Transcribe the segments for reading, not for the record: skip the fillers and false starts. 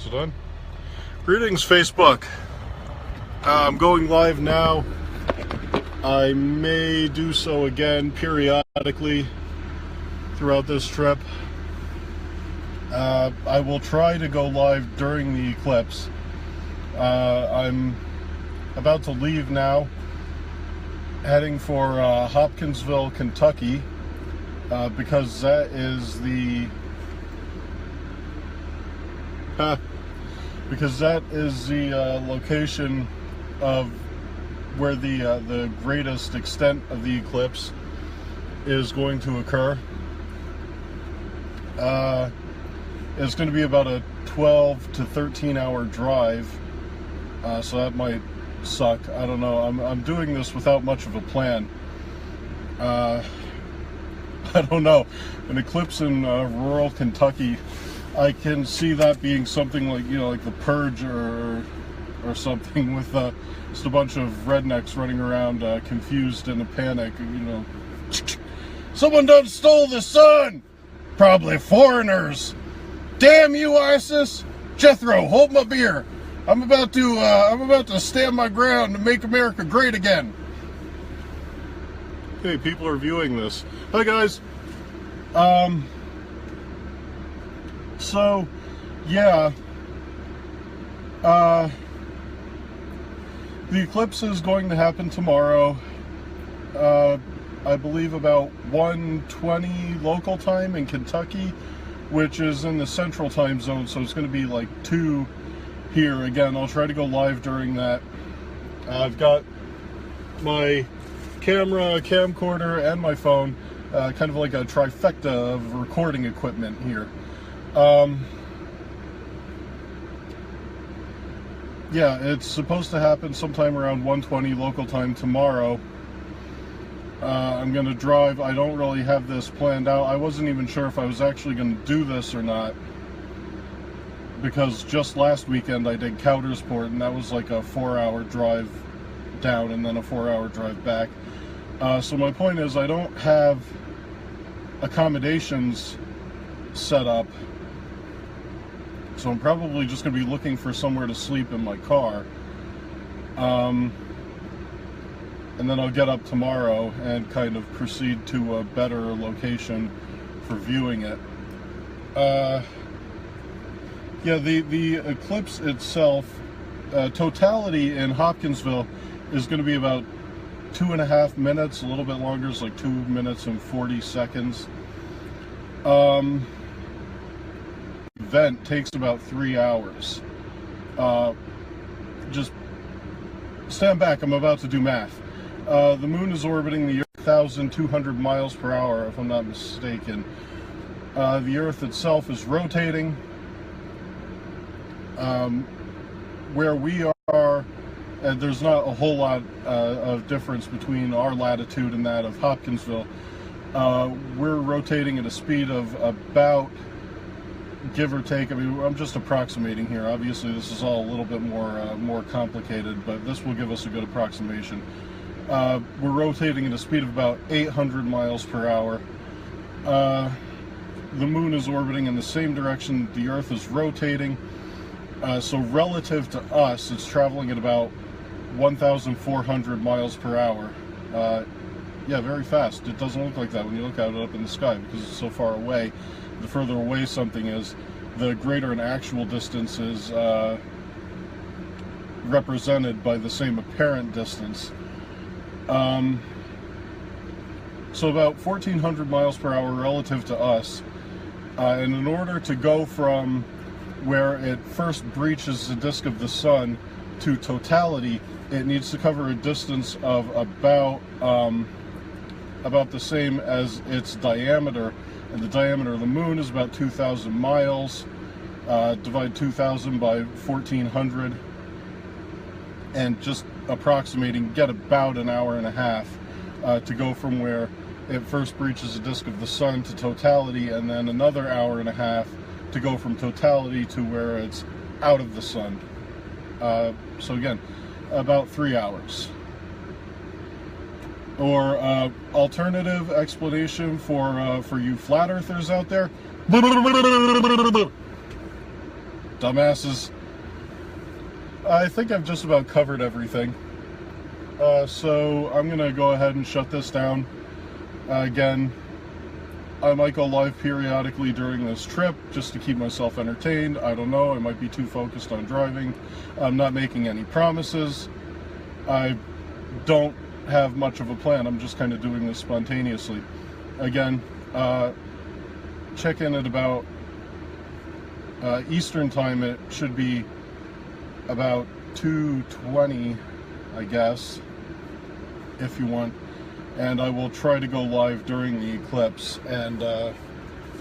Is it done? Greetings, Facebook. I'm going live now. I may do so again periodically throughout this trip. I will try to go live during the eclipse. I'm about to leave now, heading for Hopkinsville, Kentucky, because that is the location of where the greatest extent of the eclipse is going to occur. It's going to be about a 12 to 13 hour drive, so that might suck. I don't know. I'm doing this without much of a plan. I don't know. An eclipse in rural Kentucky, I can see that being something like, like the Purge or something, with just a bunch of rednecks running around confused in a panic. Someone done stole the sun. Probably foreigners. Damn you, ISIS! Jethro, hold my beer. I'm about to stand my ground and make America great again. Hey, people are viewing this. Hi, guys. So, yeah. The eclipse is going to happen tomorrow. I believe about 1:20 local time in Kentucky, which is in the central time zone, so it's going to be like 2 here. Again, I'll try to go live during that. I've got my camera, camcorder, and my phone, kind of like a trifecta of recording equipment here. Yeah, it's supposed to happen sometime around 1:20 local time tomorrow. I'm going to drive. I don't really have this planned out. I wasn't even sure if I was actually going to do this or not, because just last weekend I did Coudersport, and that was like a 4-hour drive down and then a 4-hour drive back. So my point is, I don't have accommodations set up, so I'm probably just going to be looking for somewhere to sleep in my car. And then I'll get up tomorrow and kind of proceed to a better location for viewing it. Yeah, the eclipse itself, totality in Hopkinsville is going to be about 2.5 minutes, a little bit longer. It's like 2 minutes and 40 seconds. Event takes about 3 hours. Just stand back, I'm about to do math. The moon is orbiting the Earth 1,200 miles per hour, if I'm not mistaken. The Earth itself is rotating. Where we are, there's not a whole lot of difference between our latitude and that of Hopkinsville. We're rotating at a speed of about, give or take, I mean, I'm just approximating here. Obviously, this is all a little bit more complicated, but this will give us a good approximation. We're rotating at a speed of about 800 miles per hour. The moon is orbiting in the same direction the Earth is rotating. So relative to us, it's traveling at about 1,400 miles per hour. Yeah, very fast. It doesn't look like that when you look at it up in the sky, because it's so far away. The further away something is, the greater an actual distance is represented by the same apparent distance. So about 1,400 miles per hour relative to us. And in order to go from where it first breaches the disk of the sun to totality, it needs to cover a distance of about the same as its diameter. And the diameter of the moon is about 2,000 miles. Divide 2,000 by 1,400, and just approximating, get about an hour and a half to go from where it first breaches the disk of the sun to totality, and then another hour and a half to go from totality to where it's out of the sun. So again, about 3 hours. Or alternative explanation for you flat earthers out there, dumbasses. I think I've just about covered everything. So I'm going to go ahead and shut this down. Again, I might go live periodically during this trip just to keep myself entertained. I don't know. I might be too focused on driving. I'm not making any promises. I don't have much of a plan. I'm just kind of doing this spontaneously. Again, check in at about Eastern time. It should be about 2:20, I guess, if you want. And I will try to go live during the eclipse, and I'm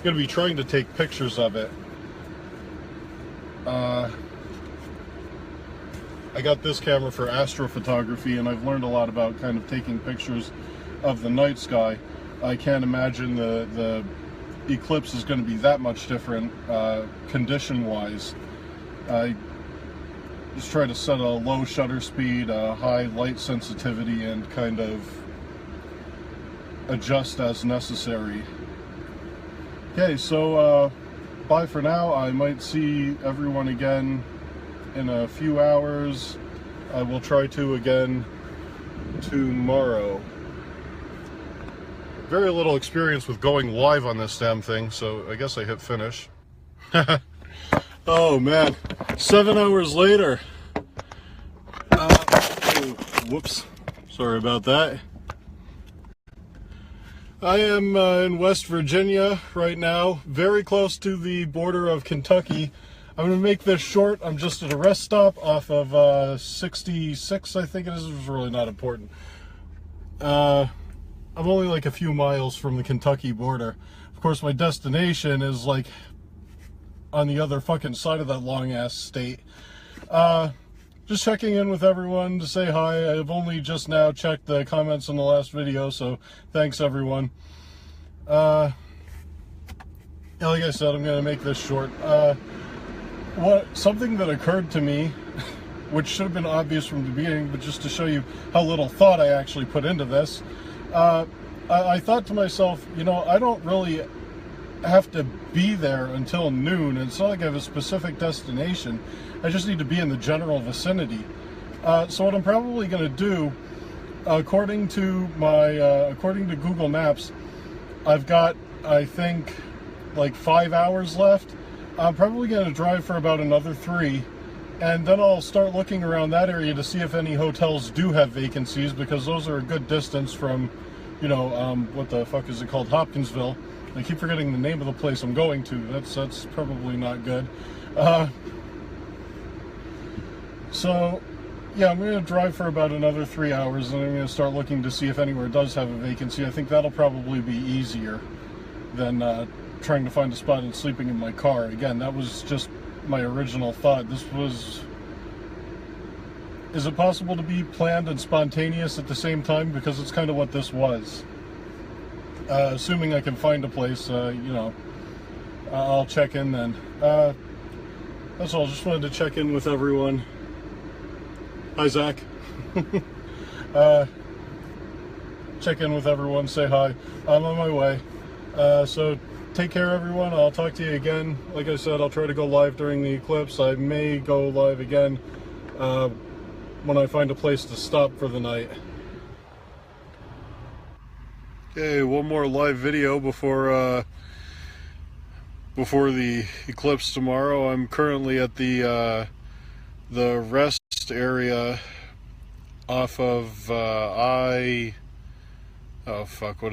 going to be trying to take pictures of it. I got this camera for astrophotography, and I've learned a lot about kind of taking pictures of the night sky. I can't imagine the eclipse is going to be that much different condition-wise. I just try to set a low shutter speed, a high light sensitivity, and kind of adjust as necessary. Okay, so bye for now. I might see everyone again in a few hours. I will try to again tomorrow. Very little experience with going live on this damn thing, so I guess I hit finish. Oh man, 7 hours later. Whoops, sorry about that. I am in West Virginia right now, very close to the border of Kentucky. I'm going to make this short. I'm just at a rest stop off of 66, I think it is. It's really not important. I'm only like a few miles from the Kentucky border. Of course, my destination is like on the other fucking side of that long-ass state. Just checking in with everyone to say hi. I've only just now checked the comments on the last video, so thanks everyone. Like I said, I'm going to make this short. Something that occurred to me, which should have been obvious from the beginning, but just to show you how little thought I actually put into this, I thought to myself, you know, I don't really have to be there until noon. It's not like I have a specific destination. I just need to be in the general vicinity. So what I'm probably going to do, according to Google Maps, I've got, I think, like 5 hours left. I'm probably going to drive for about another 3, and then I'll start looking around that area to see if any hotels do have vacancies, because those are a good distance from, you know, what the fuck is it called, Hopkinsville. I keep forgetting the name of the place I'm going to. That's probably not good. So, yeah, I'm going to drive for about another 3 hours, and I'm going to start looking to see if anywhere does have a vacancy. I think that'll probably be easier than trying to find a spot and sleeping in my car. Again, that was just my original thought. Is it possible to be planned and spontaneous at the same time? Because it's kind of what this was. Assuming I can find a place, you know, I'll check in then. That's all. Just wanted to check in with everyone. Hi, Zach. Check in with everyone, say hi. I'm on my way. So take care, everyone. I'll talk to you again. Like I said, I'll try to go live during the eclipse. I may go live again when I find a place to stop for the night. Okay, one more live video before the eclipse tomorrow. I'm currently at the rest area off of what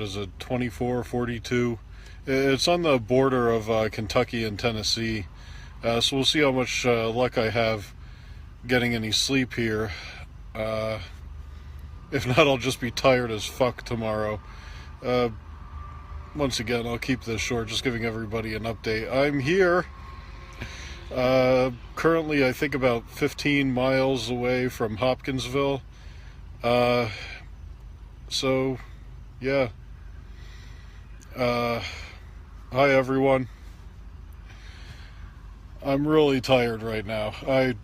is it, 2442. It's on the border of Kentucky and Tennessee, so we'll see how much luck I have getting any sleep here. If not, I'll just be tired as fuck tomorrow. Once again, I'll keep this short, just giving everybody an update. I'm here currently, I think about 15 miles away from Hopkinsville. So yeah, hi everyone. I'm really tired right now. I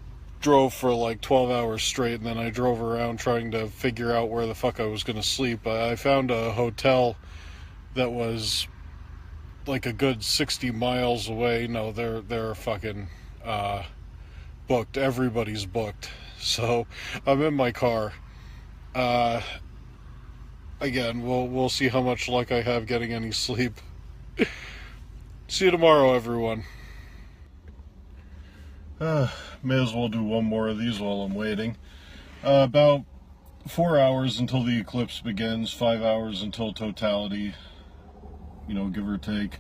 drove for like 12 hours straight, and then I drove around trying to figure out where the fuck I was gonna sleep. I found a hotel that was like a good 60 miles away. No, they're fucking booked. Everybody's booked. So I'm in my car. Again, we'll see how much luck I have getting any sleep. See you tomorrow, everyone. May as well do one more of these while I'm waiting. About 4 hours until the eclipse begins, 5 hours until totality, give or take.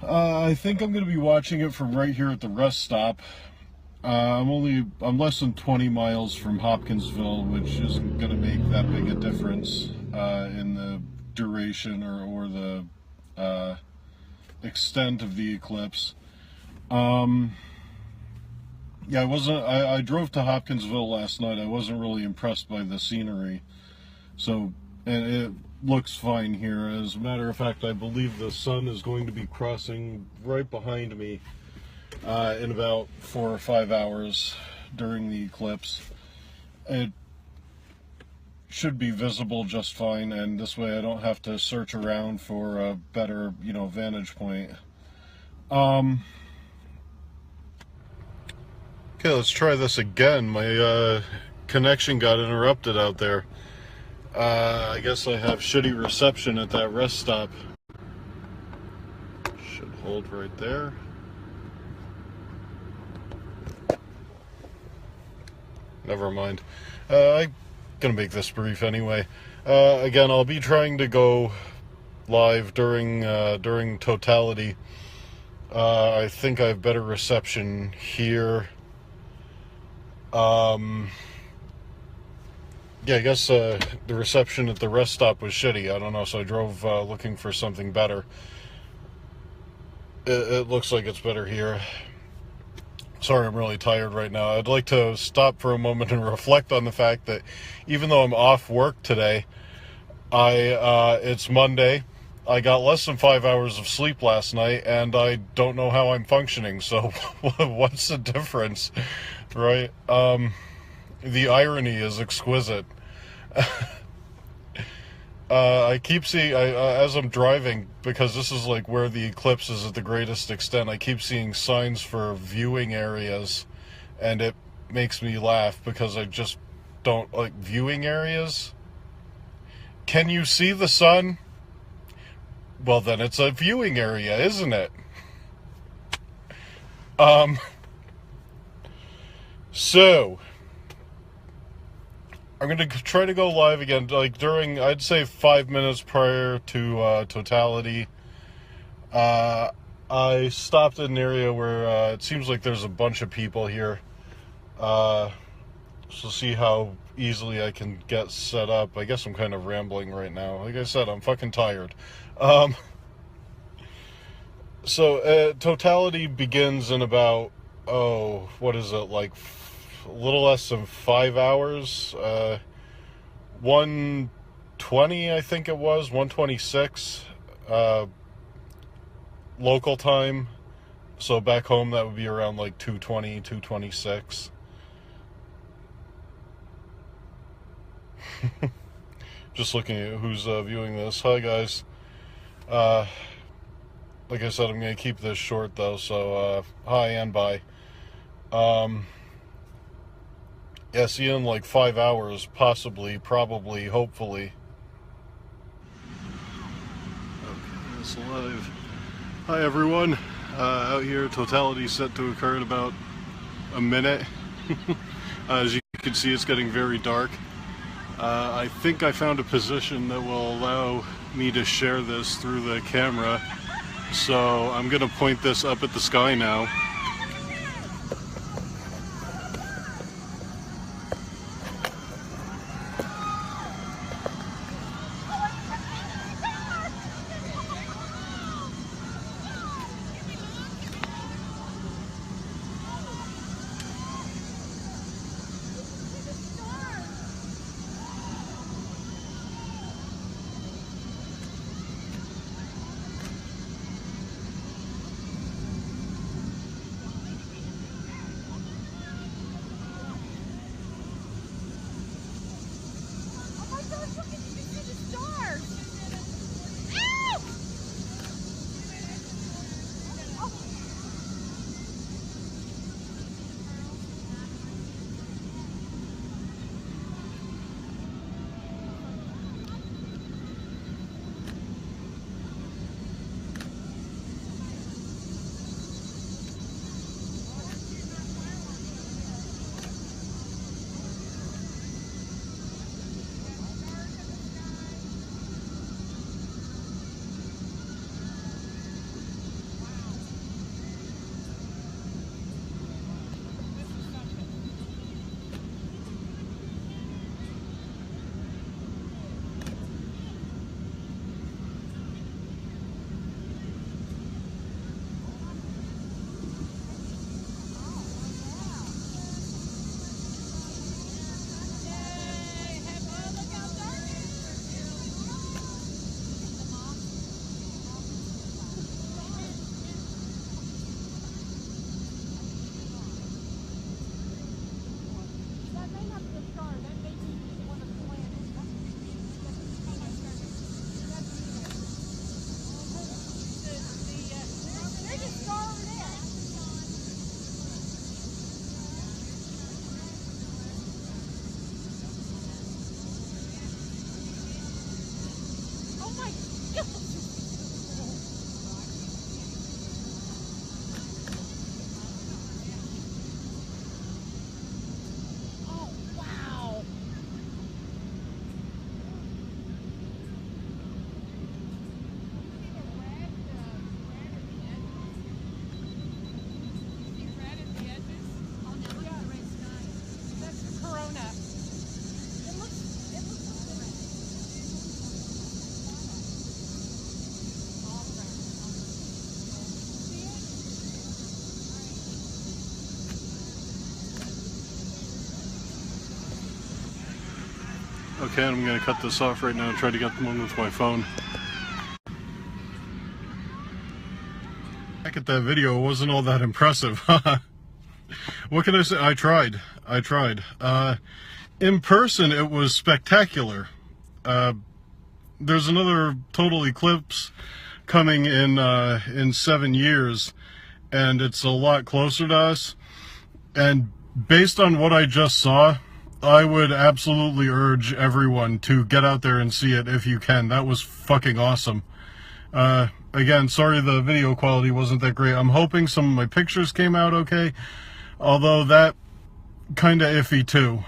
I think I'm going to be watching it from right here at the rest stop. I'm less than 20 miles from Hopkinsville, which isn't going to make that big a difference in the duration or the extent of the eclipse. Yeah, I drove to Hopkinsville last night. I wasn't really impressed by the scenery. And it looks fine here. As a matter of fact, I believe the sun is going to be crossing right behind me in about 4 or 5 hours during the eclipse. It should be visible just fine, and this way I don't have to search around for a better, vantage point. Okay, let's try this again. My connection got interrupted out there. I guess I have shitty reception at that rest stop. Should hold right there. Never mind. I'm gonna make this brief anyway. Again, I'll be trying to go live during totality. I think I have better reception here. Yeah, I guess the reception at the rest stop was shitty. I don't know, so I drove looking for something better. It looks like it's better here. Sorry, I'm really tired right now. I'd like to stop for a moment and reflect on the fact that even though I'm off work today, it's Monday. I got less than 5 hours of sleep last night, and I don't know how I'm functioning. So what's the difference, right? The irony is exquisite. I keep seeing, as I'm driving, because this is like where the eclipse is at the greatest extent, I keep seeing signs for viewing areas, and it makes me laugh because I just don't like viewing areas. Can you see the sun? Well, then it's a viewing area, isn't it? So I'm going to try to go live again, like during, I'd say 5 minutes prior to totality. I stopped in an area where it seems like there's a bunch of people here. So see how easily I can get set up. I guess I'm kind of rambling right now. Like I said, I'm fucking tired. So totality begins in about, what is it, like a little less than 5 hours, 1:20, I think it was, 1:26, local time. So back home, that would be around like 2:20, 2:26. Just looking at who's viewing this. Hi, guys. Like I said, I'm going to keep this short, though, so hi and bye. Yeah, see you in like 5 hours, possibly, probably, hopefully. Okay, it's live. Hi, everyone. Out here, totality set to occur in about a minute. As you can see, it's getting very dark. I think I found a position that will allow me to share this through the camera. So I'm going to point this up at the sky now. Okay, I'm going to cut this off right now and try to get one with my phone. Back at that video, it wasn't all that impressive. What can I say? I tried. In person, it was spectacular. There's another total eclipse coming in 7 years, and it's a lot closer to us. And based on what I just saw, I would absolutely urge everyone to get out there and see it if you can. That was fucking awesome. Again, sorry the video quality wasn't that great. I'm hoping some of my pictures came out okay, although that kind of iffy too.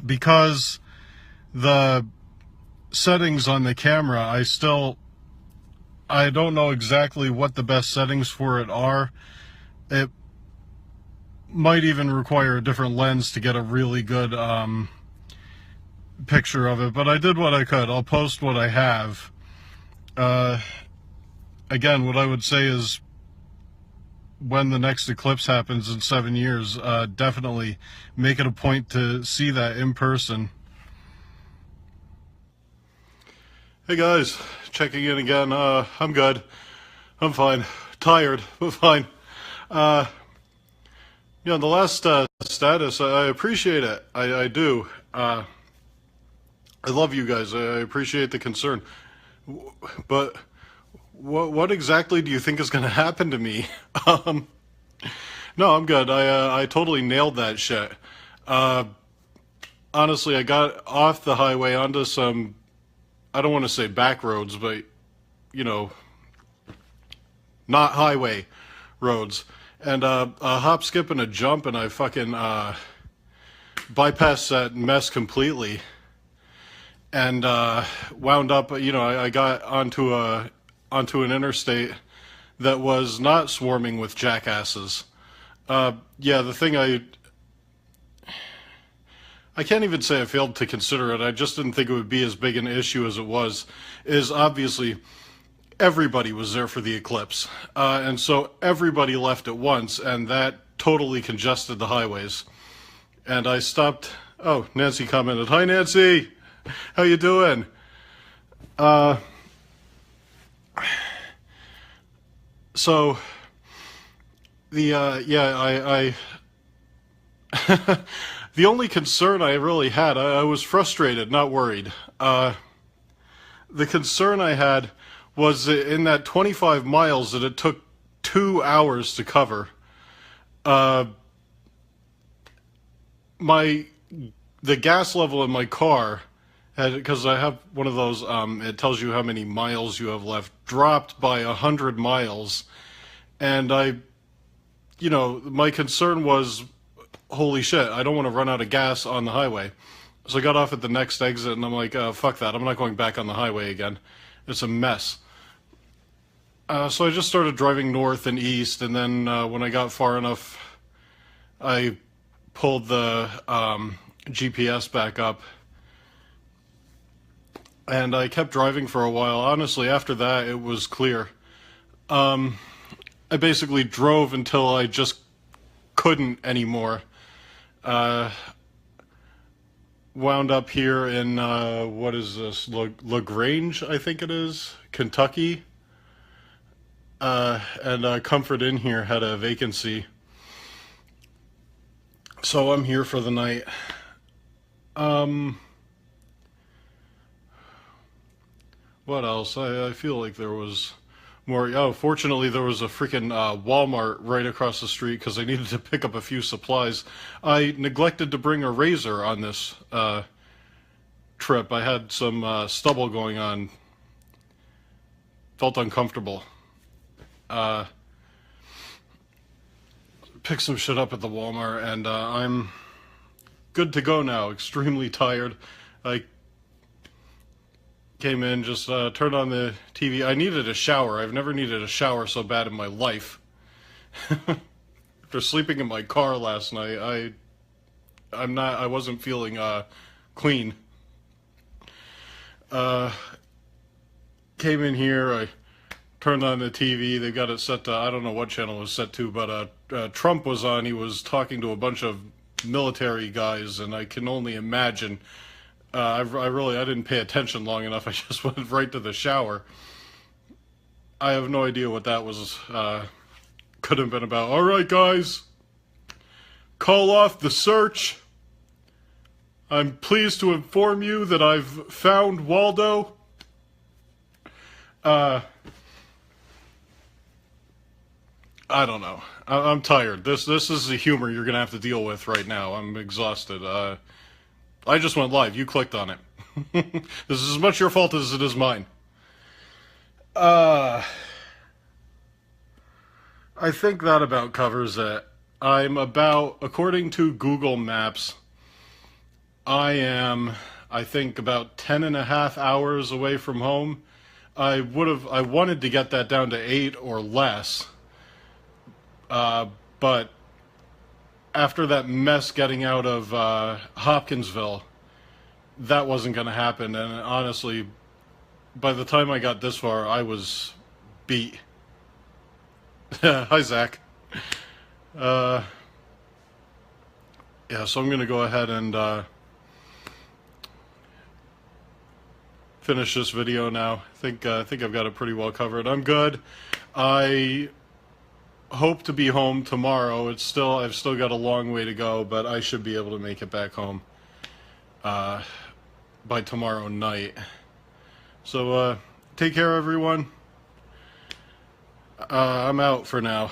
Because the settings on the camera, I don't know exactly what the best settings for it are. It might even require a different lens to get a really good picture of it, but I did what I could. I'll post what I have. Again, what I would say is when the next eclipse happens in 7 years, definitely make it a point to see that in person. Hey guys, checking in again. I'm good. I'm fine. Tired, but fine. The last status, I appreciate it. I do. I love you guys. I appreciate the concern. But what exactly do you think is going to happen to me? No, I'm good. I totally nailed that shit. Honestly, I got off the highway onto some, I don't want to say back roads, but, not highway roads. And a hop, skip, and a jump, and I fucking bypassed that mess completely. And wound up, I got onto an interstate that was not swarming with jackasses. The thing I can't even say I failed to consider it. I just didn't think it would be as big an issue as it was. Is obviously everybody was there for the eclipse, and so everybody left at once, and that totally congested the highways. And I stopped. Oh, Nancy commented. Hi, Nancy. How you doing? So I the only concern I really had, I was frustrated, not worried. The concern I had was in that 25 miles that it took 2 hours to cover. The gas level in my car, because I have one of those, it tells you how many miles you have left, dropped by 100 miles. And my concern was, holy shit, I don't want to run out of gas on the highway. So I got off at the next exit, and I'm like, fuck that, I'm not going back on the highway again. It's a mess. So I just started driving north and east, and then when I got far enough, I pulled the GPS back up. And I kept driving for a while. Honestly, after that, it was clear. I basically drove until I just couldn't anymore. Wound up here in, what is this, LaGrange, I think it is, Kentucky. And Comfort Inn here had a vacancy. So I'm here for the night. What else? I feel like there was more. Oh, fortunately there was a freaking Walmart right across the street because I needed to pick up a few supplies. I neglected to bring a razor on this trip. I had some stubble going on. Felt uncomfortable. Picked some shit up at the Walmart, and I'm good to go now. Extremely tired. I came in, just turned on the TV. I needed a shower. I've never needed a shower so bad in my life. After sleeping in my car last night, I wasn't feeling clean. Came in here, I turned on the TV. They got it set to, I don't know what channel it was set to, but Trump was on. He was talking to a bunch of military guys, and I can only imagine. I didn't pay attention long enough. I just went right to the shower. I have no idea what that was. Could have been about. All right, guys, call off the search. I'm pleased to inform you that I've found Waldo. I don't know. I'm tired. This is the humor you're gonna have to deal with right now. I'm exhausted. I just went live. You clicked on it. This is as much your fault as it is mine. I think that about covers it. I'm about, according to Google Maps, I am, I think, about 10.5 hours away from home. I wanted to get that down to 8 or less. But after that mess getting out of Hopkinsville, that wasn't going to happen. And honestly, by the time I got this far, I was beat. Hi, Zach. Yeah, so I'm going to go ahead and finish this video now. I think I've got it pretty well covered. I'm good. I hope to be home tomorrow. I've still got a long way to go, but I should be able to make it back home by tomorrow night. So take care, everyone. I'm out for now.